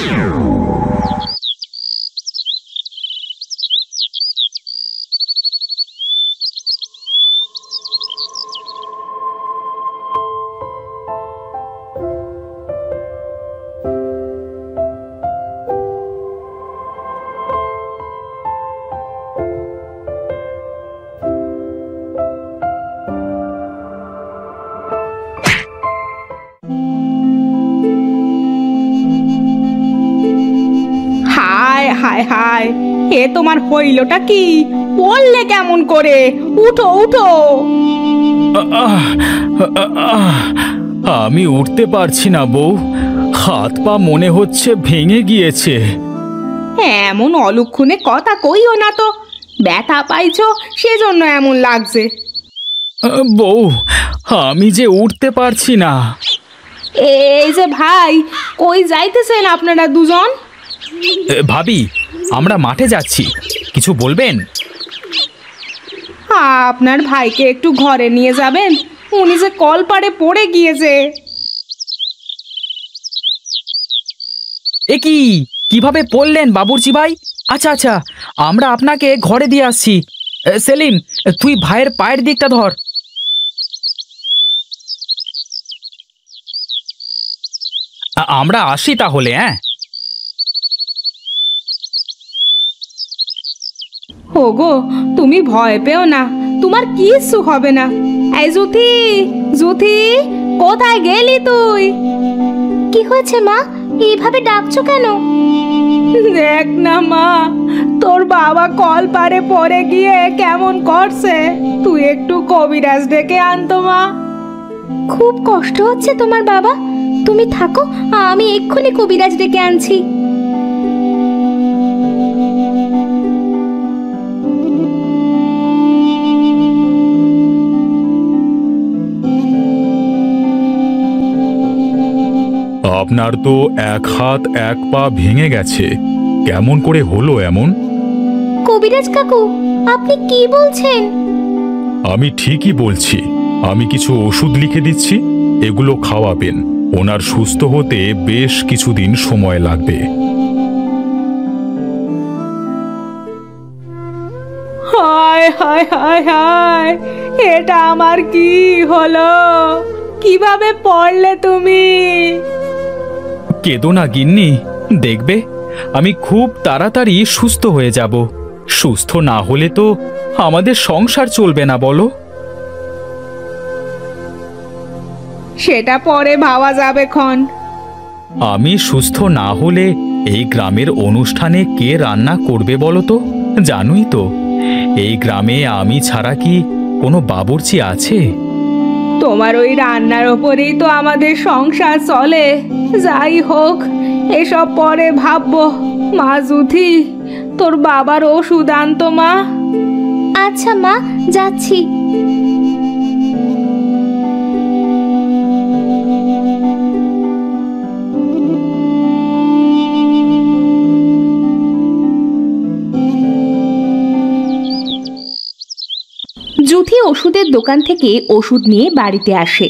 হায় হায় হায়, এ তোমার হইলটা কি? বললে কেমন করে? উঠো উঠো। আহ! আহ! আমি উঠতে পারছি না বউ। হাত পা মনে হচ্ছে ভেঙে গিয়েছে। এমন অলক্ষণে কথা কইও না তো। ব্যথা পাইছো সেজন্য এমন লাগছে। বউ, আমি যে উঠতে পারছি না। এই যে ভাই, কই যাইতেছেন আপনারা দুজন? ভাবি, আমরা মাঠে যাচ্ছি, কিছু বলবেন? আপনার ভাইকে একটু ঘরে নিয়ে যাবেন, উনি যে কলপাড়ে পড়ে গিয়েছে। এ কি, কিভাবে পড়লেন বাবুর্চি ভাই? আচ্ছা আচ্ছা, আমরা আপনাকে ঘরে দিয়ে আসছি। সেলিম, তুই ভাইয়ের পায়ের দিকটা ধর। আমরা আসি তাহলে, হ্যাঁ? ওগো, তুমি ভয় পেও না, তোমার কিচ্ছু হবে না। এই জুথি, জুথি, কোথায় গেলি তুই? কি হয়েছে মা? এইভাবে ডাকছো কেন? দেখ না মা, তোর বাবা কল পারে পড়ে গিয়ে কেমন করছে। তুই একটু কবিরাজ ডেকে আনতো মা। খুব কষ্ট হচ্ছে তোমার বাবা, তুমি থাকো, আমি এক্ষুনি কবিরাজ ডেকে আনছি। আপনার তো এক হাত এক পা ভেঙে গেছে, কেমন করে হলো এমন? কবিরাজ কাকু, আপনি কি বলছেন? আমি ঠিকই বলছি। আমি কিছু ওষুধ লিখে দিচ্ছি, এগুলো খাওয়াবেন। ওনার সুস্থ হতে বেশ কিছুদিন সময় লাগবে। হায় হায় হায় হায়, এটা আমার কি হলো? কিভাবে পড়লে তুমি? কেঁদো না গিন্নি, দেখবে আমি খুব তাড়াতাড়ি সুস্থ হয়ে যাব। সুস্থ না হলে তো আমাদের সংসার চলবে না, বলো? সেটা পরে ভাবা যাবে ক্ষণ। আমি সুস্থ না হলে এই গ্রামের অনুষ্ঠানে কে রান্না করবে বলো তো? জানোই তো, এই গ্রামে আমি ছাড়া কি কোনো বাবুর্চি আছে? তোমার ওই রান্নার ওপরেই তো আমাদের সংসার চলে। যাই হোক, এসব পরে ভাববো। মা জুথি, তোর বাবার ওষুধ আনতো মা। আচ্ছা মা, যাচ্ছি। জুথি ওষুধের দোকান থেকে ওষুধ নিয়ে বাড়িতে আসে।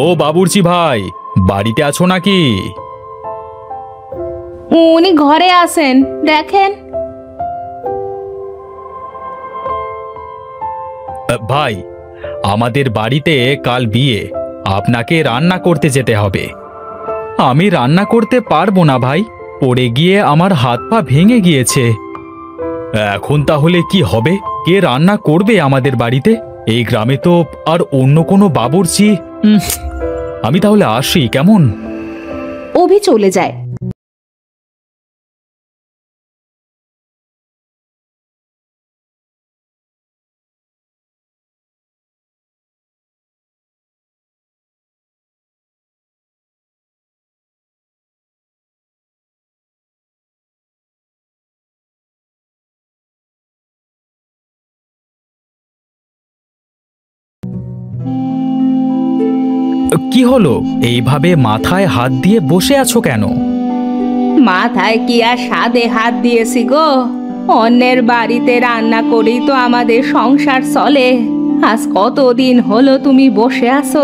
ও বাবুর্চি ভাই, বাড়িতে আছো নাকি? উনি ঘরে আছেন, দেখেন। ভাই, আমাদের বাড়িতে কাল বিয়ে, আপনাকে রান্না করতে যেতে হবে। আমি রান্না করতে পারবো না ভাই, পড়ে গিয়ে আমার হাত পা ভেঙে গিয়েছে। এখন তাহলে কি হবে? কে রান্না করবে আমাদের বাড়িতে? এই গ্রামে তো আর অন্য কোনো বাবুর্চি। আমি তাহলে আসি, কেমন? অভি চলে যায়। কি হলো? এইভাবে মাথায় হাত দিয়ে বসে আছো কেন? মাথায় কি আর স্বাদে হাত দিয়েছি গো? অন্যের বাড়িতে রান্না করেই তো আমাদের সংসার চলে। আজ কতদিন হলো তুমি বসে আছো,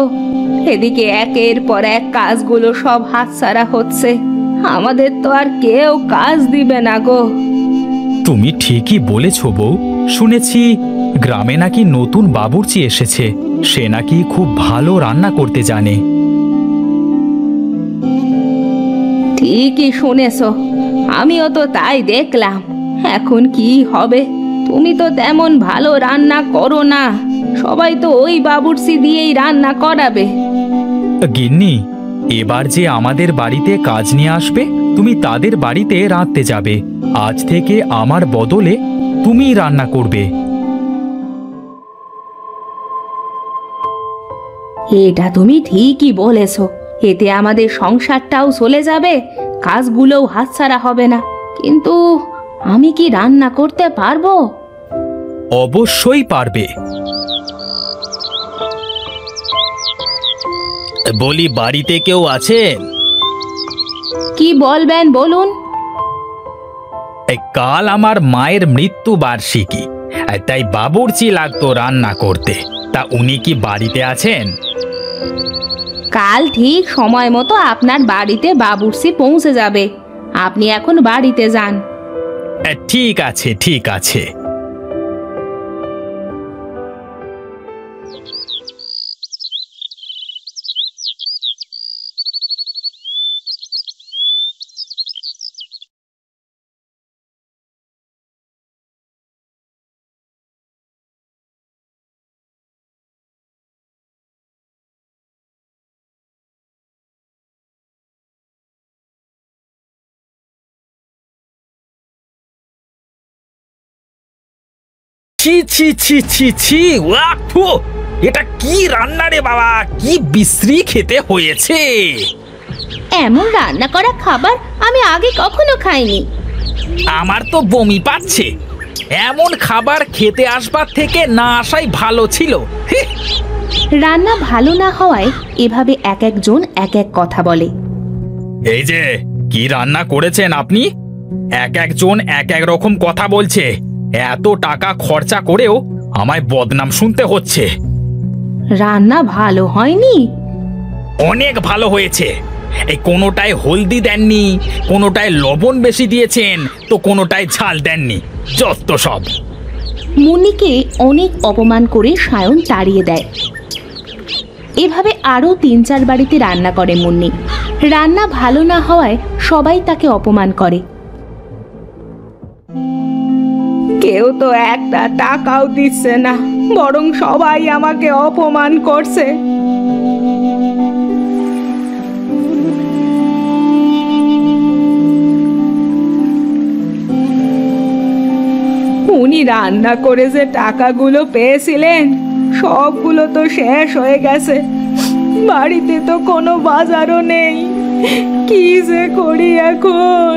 এদিকে একের পর এক কাজগুলো সব হাতছাড়া হচ্ছে। আমাদের তো আর কেউ কাজ দিবে না গো। তুমি ঠিকই বলেছ বউ। শুনেছি গ্রামে নাকি নতুন বাবুর্চি এসেছে, সে নাকি খুব ভালো রান্না করতে জানে। ঠিকই শুনেছো, আমিও তো তাই দেখলাম। এখন কি হবে? তুমি তো তেমন ভালো রান্না করো না, সবাই তো ওই বাবুর্চি দিয়েই রান্না করাবে। গিন্নি, এবার যে আমাদের বাড়িতে কাজ নিয়ে আসবে তুমি তাদের বাড়িতে রাঁধতে যাবে। আজ থেকে আমার বদলে তুমিই রান্না করবে। এটা তুমি ঠিকই বলেছো, এতে আমাদের সংসারটাও চলে যাবে, কাজগুলোও হাতছাড়া হবে না। কিন্তু আমি কি রান্না করতে পারবো? অবশ্যই পারবে। বলি, বাড়িতে কেউ আছেন? কি বলবেন বলুন। কাল আমার মায়ের মৃত্যু বার্ষিকী, তাই বাবুর্চি লাগতো রান্না করতে। তা উনি কি বাড়িতে আছেন? কাল ঠিক সময় মতো আপনার বাড়িতে বাবুর্চি পৌঁছে যাবে। আপনি এখন বাড়িতে যান। ঠিক আছে, ঠিক আছে। ছি ছি ছি ছি ছি, ওয়াক ফু! এটা কি রান্না রে বাবা, কি বিশ্রী খেতে হয়েছে। এমন রান্না করা খাবার আমি আগে কখনো খাইনি। আমার তো বমি পাচ্ছে। এমন খাবার খেতে আসবার থেকে না আসাই ভালো ছিল। রান্না ভালো না হওয়ায় এভাবে এক একজন এক এক কথা বলে। এই যে কি রান্না করেছেন আপনি? এক একজন এক এক রকম কথা বলছে। এত টাকা খরচা করেও আমায় বদনাম শুনতে হচ্ছে। রান্না ভালো হয়নি? অনেক ভালো হয়েছে। এই কোনোটায় হলদি দেননি, কোনোটায় লবণ বেশি দিয়েছেন, তো কোনোটায় ঝাল দেননি। যত সব। মুন্নিকে অনেক অপমান করে সায়ন তাড়িয়ে দেয়। এভাবে আরও ৩-৪ বাড়িতে রান্না করে মুন্নি। রান্না ভালো না হওয়ায় সবাই তাকে অপমান করে। কেউ তো একটা টাকাও দিচ্ছে না, বরং সবাই আমাকে অপমান করছে। উনি রান্না করে যে টাকাগুলো পেয়েছিলেন সবগুলো তো শেষ হয়ে গেছে। বাড়িতে তো কোনো বাজারও নেই, কি যে করি এখন।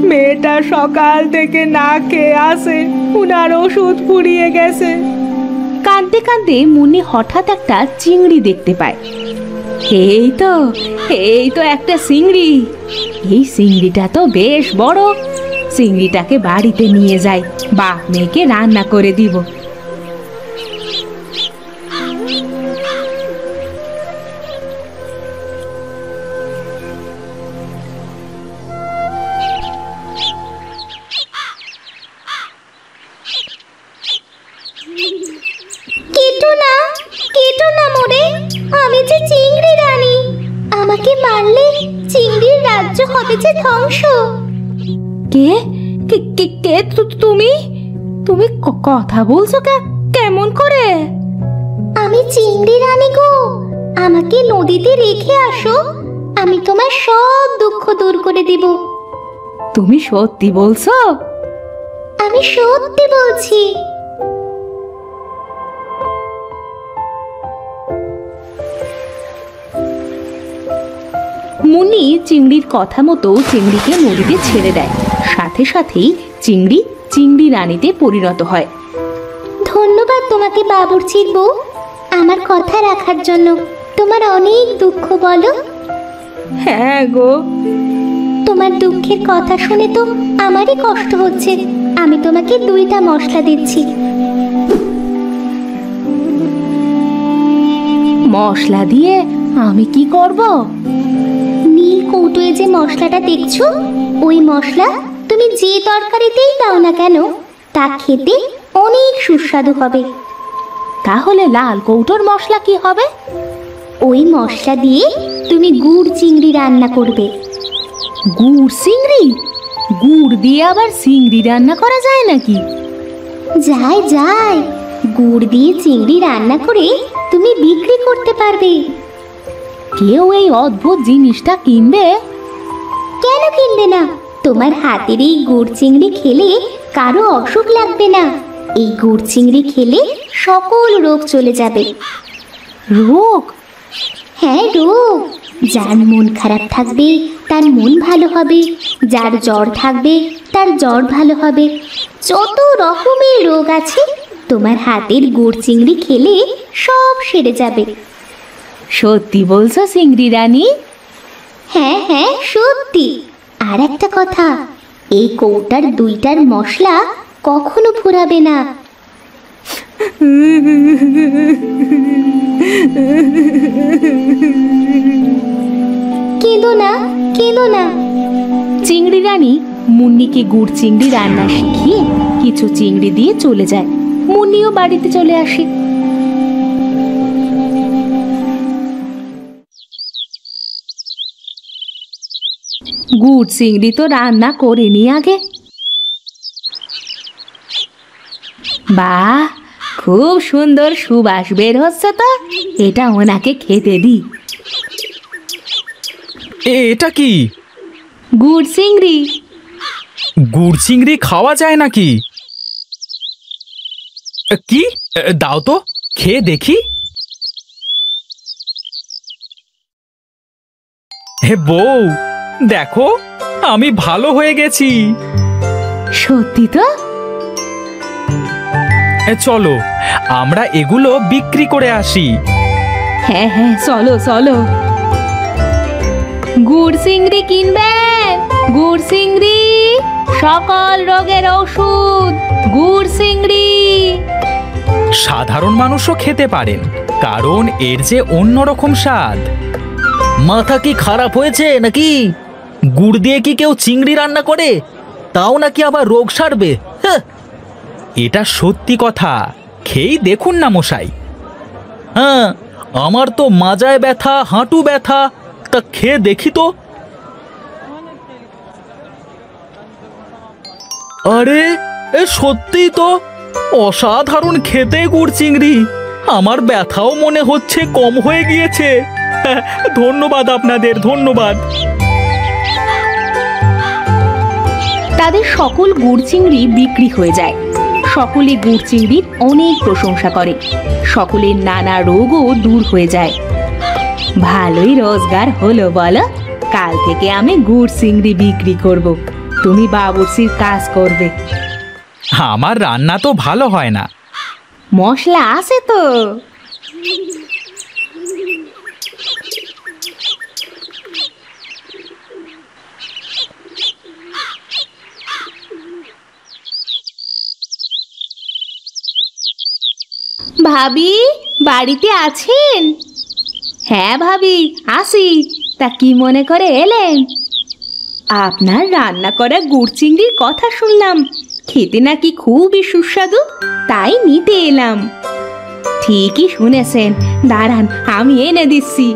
মেয়েটা সকাল থেকে না খেয়ে আসে, উনার ওষুধ ফুরিয়ে গেছে। কাঁদতে কাঁদতে মুন্নি হঠাৎ একটা চিংড়ি দেখতে পায়। এই তো একটা চিংড়ি। এই চিংড়িটা তো বেশ বড়। চিংড়িটাকে বাড়িতে নিয়ে যাই, বাপ মেয়েকে রান্না করে দিব। কেটো না মোরে, আমি যে চিংড়ি রানী। আমাকে মারলে চিংড়ির রাজ্য হবে যে ধ্বংস। কে কে কে কে তুমি তুমি কথা বলছো কেমন করে? আমি চিংড়ি রানী গো, আমাকে নদীতে রেখে আসো, আমি তোমার সব দুঃখ দূর করে দিব। তুমি সত্যি বলছো? আমি সত্যি বলছি। মুন্নি চিংড়ির কথা মতো চিংড়িকে নদীতে ছেড়ে দেয়। সাথে সাথেই চিংড়ি চিংড়ি রানীতে পরিণত হয়। ধন্যবাদ তোমাকে তোমাকে বাবুর্চির বউ, আমার কথা রাখার জন্য তোমার অনেক দুঃখ বলো। হ্যাঁ গো। তোমার দুঃখের কথা শুনে তো আমারই কষ্ট হচ্ছে। আমি তোমাকে 2টা মশলা দিচ্ছি। মশলা দিয়ে আমি কি করব? নীল কৌটোয় যে মশলাটা দেখছো, ওই মশলা তুমি যে তরকারিতেই দাও না কেন তা খেতে অনেক সুস্বাদু হবে। তাহলে লাল কৌটোর মশলা কি হবে? ওই মশলা দিয়ে তুমি গুড় চিংড়ি রান্না করবে। গুড় চিংড়ি? গুড় দিয়ে আবার চিংড়ি রান্না করা যায় নাকি? যায় যায়, গুড় দিয়ে চিংড়ি রান্না করে তুমি বিক্রি করতে পারবে। কেউ এই অদ্ভুত জিনিসটা কিনবে? কেন কিনবে না? তোমার হাতের এই গুড় চিংড়ি খেলে কারো অসুখ লাগবে না। এই গুড় চিংড়ি খেলে সকল রোগ চলে যাবে। রোগ? হ্যাঁ, রোগ। যার মন খারাপ থাকবে তার মন ভালো হবে, যার জ্বর থাকবে তার জ্বর ভালো হবে। যত রকমের রোগ আছে তোমার হাতের গুড় চিংড়ি খেলে সব সেরে যাবে। সত্যি বলছো চিংড়ি রানী? হ্যাঁ হ্যাঁ, সত্যি। আর একটা কথা, এই কৌটার 2টার মশলা কখনো ফুরাবে না। কেঁদো না, কেঁদো না। চিংড়ি রানী মুন্নিকে গুড় চিংড়ি রান্না শিখিয়ে কিছু চিংড়ি দিয়ে চলে যায়। মুন্নিও বাড়িতে চলে আসে। গুড় চিংড়ি তো রান্না করিনি আগে। বাহ, খুব সুন্দর সুবাস বের হচ্ছে তো। এটা ওনাকে খেতে দি। এটা কি? গুড় চিংড়ি। গুড় চিংড়ি খাওয়া যায় নাকি? কি? দাও তো, খেয়ে দেখি। হে বউ, দেখো আমি ভালো হয়ে গেছি। সত্যি তো? চলো আমরা এগুলো বিক্রি করে আসি। হ্যাঁ হ্যাঁ, চলো চলো। গুড় চিংড়ি কিনবেন? গুড় চিংড়ি সকল রোগের ঔষধ। গুড় চিংড়ি। সাধারণ মানুষও খেতে পারেন, কারণ এর যে অন্যরকম স্বাদ। মাথা কি খারাপ হয়েছে নাকি? গুড় দিয়ে কি কেউ চিংড়ি রান্না করে? তাও নাকি আবার রোগ সারবে? হ্যাঁ, এটা সত্যি কথা, খেয়েই দেখুন না মশাই। হ্যাঁ, আমার তো মাজায় ব্যথা, হাঁটু ব্যথা, তা খেয়ে দেখি তো। আরে, এ সত্যিই তো অসাধারণ খেতে গুড় চিংড়ি। আমার ব্যথাও মনে হচ্ছে কম হয়ে গিয়েছে। ধন্যবাদ আপনাদের, ধন্যবাদ। তাদের সকল গুড় চিংড়ি বিক্রি হয়ে যায়। সকলে গুড় চিংড়ির অনেক প্রশংসা করে। সকলের নানা রোগও দূর হয়ে যায়। ভালোই রোজগার হলো বলো। কাল থেকে আমি গুড় চিংড়ি বিক্রি করব। তুমি বাবুর্চির কাজ করবে। আমার রান্না তো ভালো হয় না। মশলা আছে তো। ভাবি, বাড়িতে আছেন? হ্যাঁ ভাবি, আসি। তা কি মনে করে এলেন? আপনার রান্না করা গুড় চিংড়ির কথা শুনলাম, খেতে নাকি খুবই সুস্বাদু, তাই নিতে এলাম। ঠিকই শুনেছেন, দাঁড়ান আমি এনে দিচ্ছি।